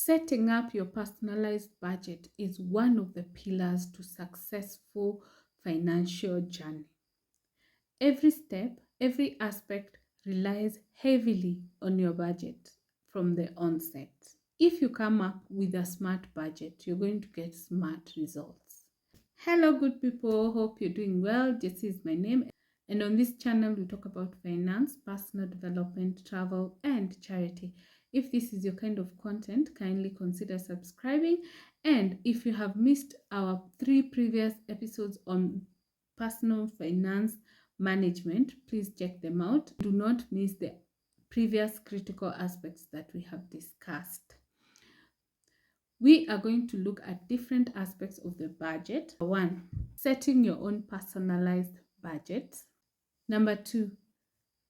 Setting up your personalized budget is one of the pillars to successful financial journey. Every step, every aspect relies heavily on your budget from the onset. If you come up with a smart budget, you're going to get smart results. Hello, good people. Hope you're doing well. Jessie is my name. And on this channel, we talk about finance, personal development, travel, and charity. If this is your kind of content, kindly consider subscribing. And if you have missed our 3 previous episodes on personal finance management, please check them out. Do not miss the previous critical aspects that we have discussed. We are going to look at different aspects of the budget. 1. Setting your own personalized budget. Number 2,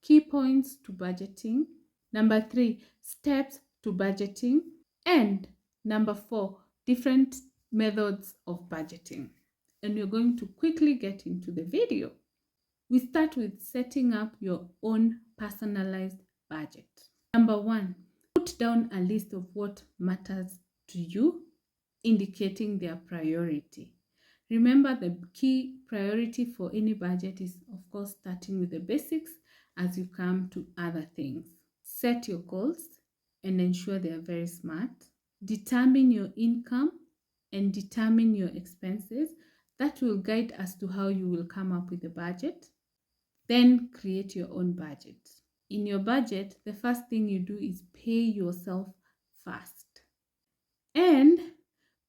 key points to budgeting. Number 3, steps to budgeting. And number 4, different methods of budgeting. And we're going to quickly get into the video. We start with setting up your own personalized budget. Number 1, put down a list of what matters to you, indicating their priority. Remember, the key priority for any budget is, of course, starting with the basics as you come to other things. Set your goals and ensure they are very smart. Determine your income and determine your expenses. That will guide as to how you will come up with a budget. Then create your own budget. In your budget, the first thing you do is pay yourself first. And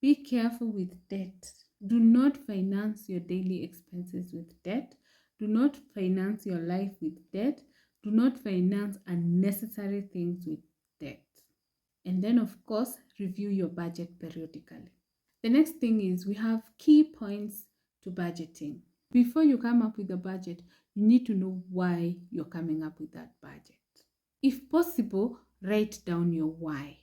be careful with debt. Do not finance your daily expenses with debt. Do not finance your life with debt. Do not finance unnecessary things with debt. And then, of course, review your budget periodically. The next thing is we have key points to budgeting. Before you come up with a budget, you need to know why you're coming up with that budget. If possible, write down your why.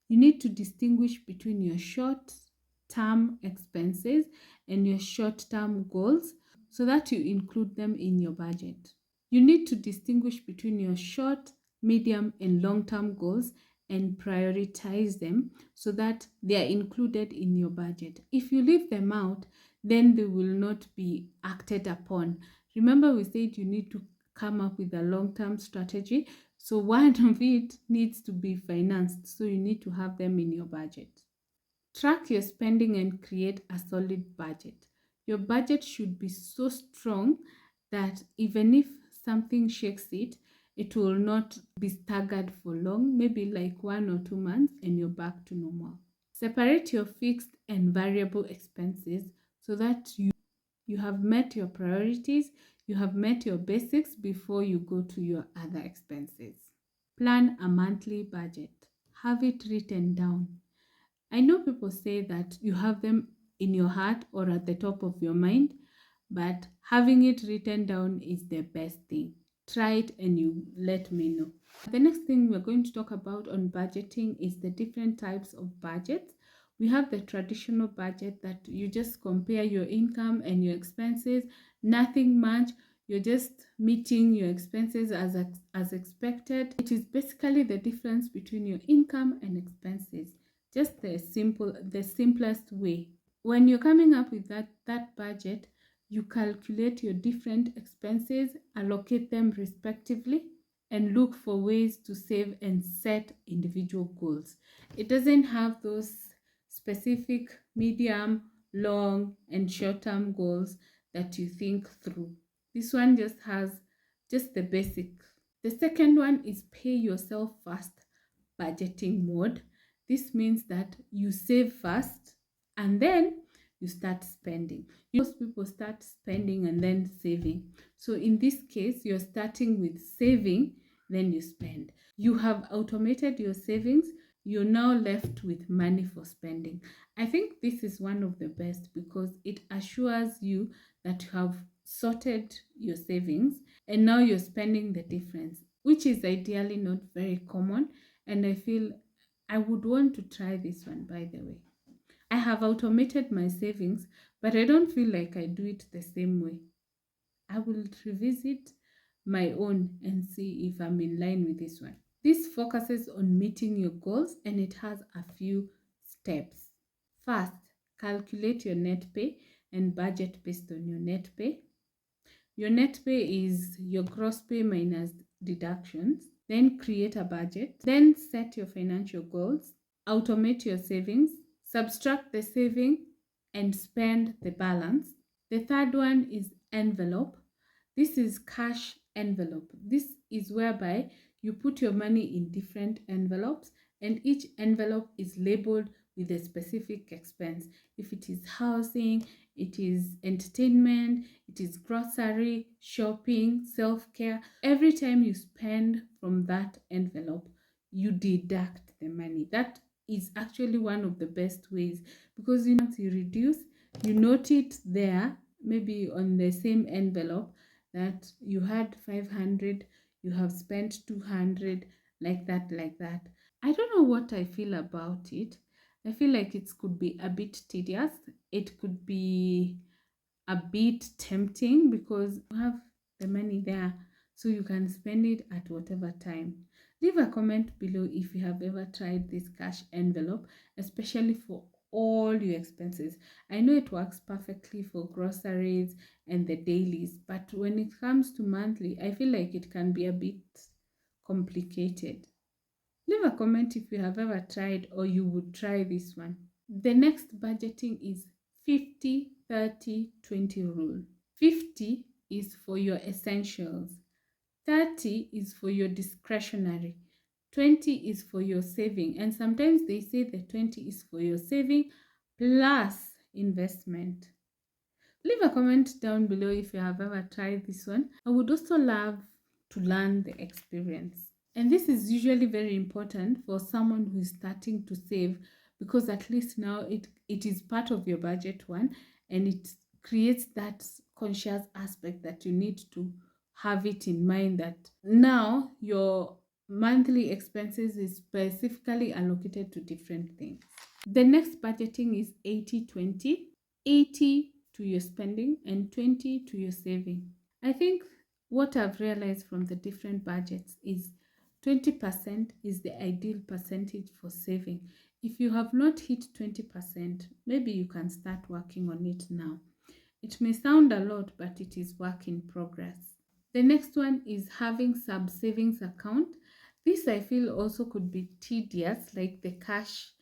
You need to distinguish between your short-term expenses and your short-term goals so that you include them in your budget. You need to distinguish between your short, medium, and long-term goals and prioritize them so that they are included in your budget. If you leave them out, then they will not be acted upon. Remember, we said you need to come up with a long-term strategy. So one of it needs to be financed. So you need to have them in your budget. Track your spending and create a solid budget. Your budget should be so strong that even if something shakes it, it will not be staggered for long, maybe like 1 or 2 months, and you're back to normal. Separate your fixed and variable expenses so that you have met your priorities, you have met your basics before you go to your other expenses. Plan a monthly budget. Have it written down. I know people say that you have them in your heart or at the top of your mind, but having it written down is the best thing. Try it and you let me know. The next thing we're going to talk about on budgeting is the different types of budgets. We have the traditional budget that you just compare your income and your expenses, nothing much. You're just meeting your expenses as expected. It is basically the difference between your income and expenses. Just the simplest way. When you're coming up with that budget, you calculate your different expenses, allocate them respectively, and look for ways to save and set individual goals. It doesn't have those specific medium, long, and short-term goals that you think through. This one just has just the basic. The second one is pay yourself first budgeting mode. This means that you save first and then you start spending. Most people start spending and then saving. So in this case, you're starting with saving, then you spend. You have automated your savings. You're now left with money for spending. I think this is one of the best because it assures you that you have sorted your savings and now you're spending the difference, which is ideally not very common. And I feel I would want to try this one, by the way. I have automated my savings, but I don't feel like I do it the same way. I will revisit my own and see if I'm in line with this one. This focuses on meeting your goals and it has a few steps. First, calculate your net pay and budget based on your net pay. Your net pay is your gross pay minus deductions. Then create a budget. Then set your financial goals. Automate your savings. Subtract the saving and spend the balance. The third one is envelope. This is cash envelope. This is whereby you put your money in different envelopes and each envelope is labeled with a specific expense. If it is housing, it is entertainment, it is grocery, shopping, self-care. Every time you spend from that envelope, you deduct the money. That is actually one of the best ways because once you reduce, you note it there, maybe on the same envelope, that you had 500, you have spent 200, like that, like that. I don't know what I feel about it. I feel like it could be a bit tedious. It could be a bit tempting because you have the money there so you can spend it at whatever time. Leave a comment below if you have ever tried this cash envelope, especially for all your expenses. I know it works perfectly for groceries and the dailies, but when it comes to monthly, I feel like it can be a bit complicated. Leave a comment if you have ever tried or you would try this one. The next budgeting is 50-30-20 rule. 50 is for your essentials. 30 is for your discretionary. 20 is for your saving. And sometimes they say the 20 is for your saving plus investment. Leave a comment down below if you have ever tried this one. I would also love to learn the experience. And this is usually very important for someone who is starting to save because at least now it is part of your budget one and it creates that conscious aspect that you need to have it in mind that now your monthly expenses is specifically allocated to different things. The next budgeting is 80-20. 80 to your spending and 20 to your saving. I think what I've realized from the different budgets is 20% is the ideal percentage for saving. If you have not hit 20%, maybe you can start working on it now. It may sound a lot, but it is work in progress. The next one is having sub-savings account. This I feel also could be tedious, like the cash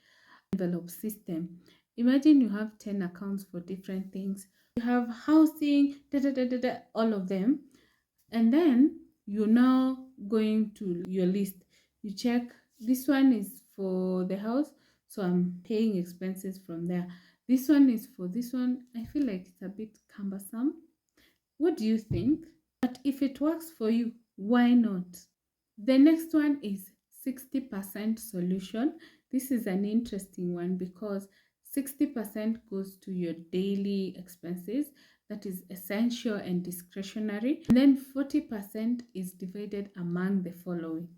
envelope system. Imagine you have 10 accounts for different things. You have housing, all of them. And then you're now going to your list. You check, this one is for the house, so I'm paying expenses from there. This one is for this one. I feel like it's a bit cumbersome. What do you think? But if it works for you, why not? The next one is 60% solution. This is an interesting one because 60% goes to your daily expenses, that is essential and discretionary. And then 40% is divided among the following.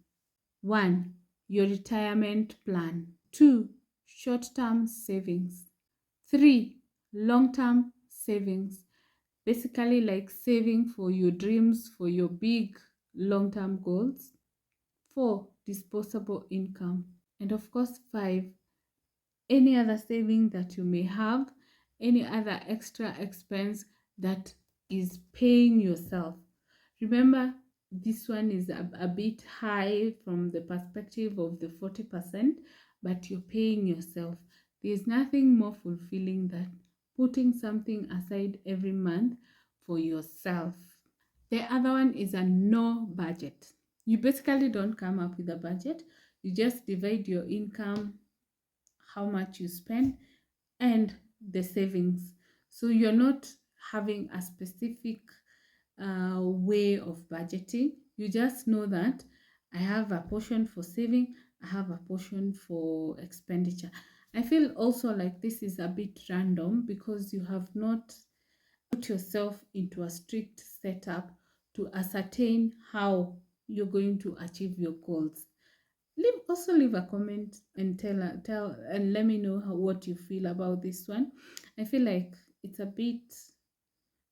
1. Your retirement plan. 2. Short-term savings. 3. Long-term savings. Basically like saving for your dreams, for your big long-term goals. 4. Disposable income. And of course, 5. Any other saving that you may have, any other extra expense that is paying yourself. Remember, this one is a bit high from the perspective of the 40%, but you're paying yourself. There's nothing more fulfilling than putting something aside every month for yourself. The other one is a no budget. You basically don't come up with a budget. You just divide your income, how much you spend, and the savings. So you're not having a specific way of budgeting. You just know that I have a portion for saving, I have a portion for expenditure. I feel also like this is a bit random because you have not put yourself into a strict setup to ascertain how you're going to achieve your goals. Also leave a comment and tell and let me know what you feel about this one. I feel like it's a bit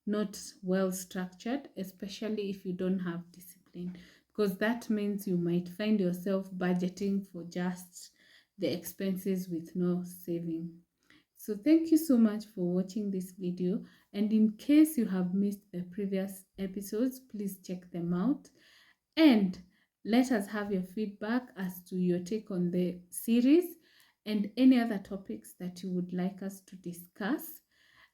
not well structured, especially if you don't have discipline, because that means you might find yourself budgeting for just the expenses with no saving. So thank you so much for watching this video, and in case you have missed the previous episodes, please check them out and let us have your feedback as to your take on the series and any other topics that you would like us to discuss.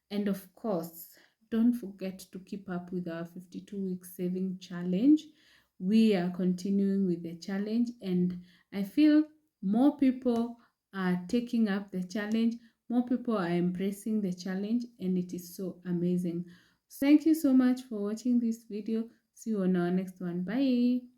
And of course, don't forget to keep up with our 52-week saving challenge. We are continuing with the challenge, and I feel more people are taking up the challenge, more people are embracing the challenge, and it is so amazing. Thank you so much for watching this video. See you on our next one. Bye.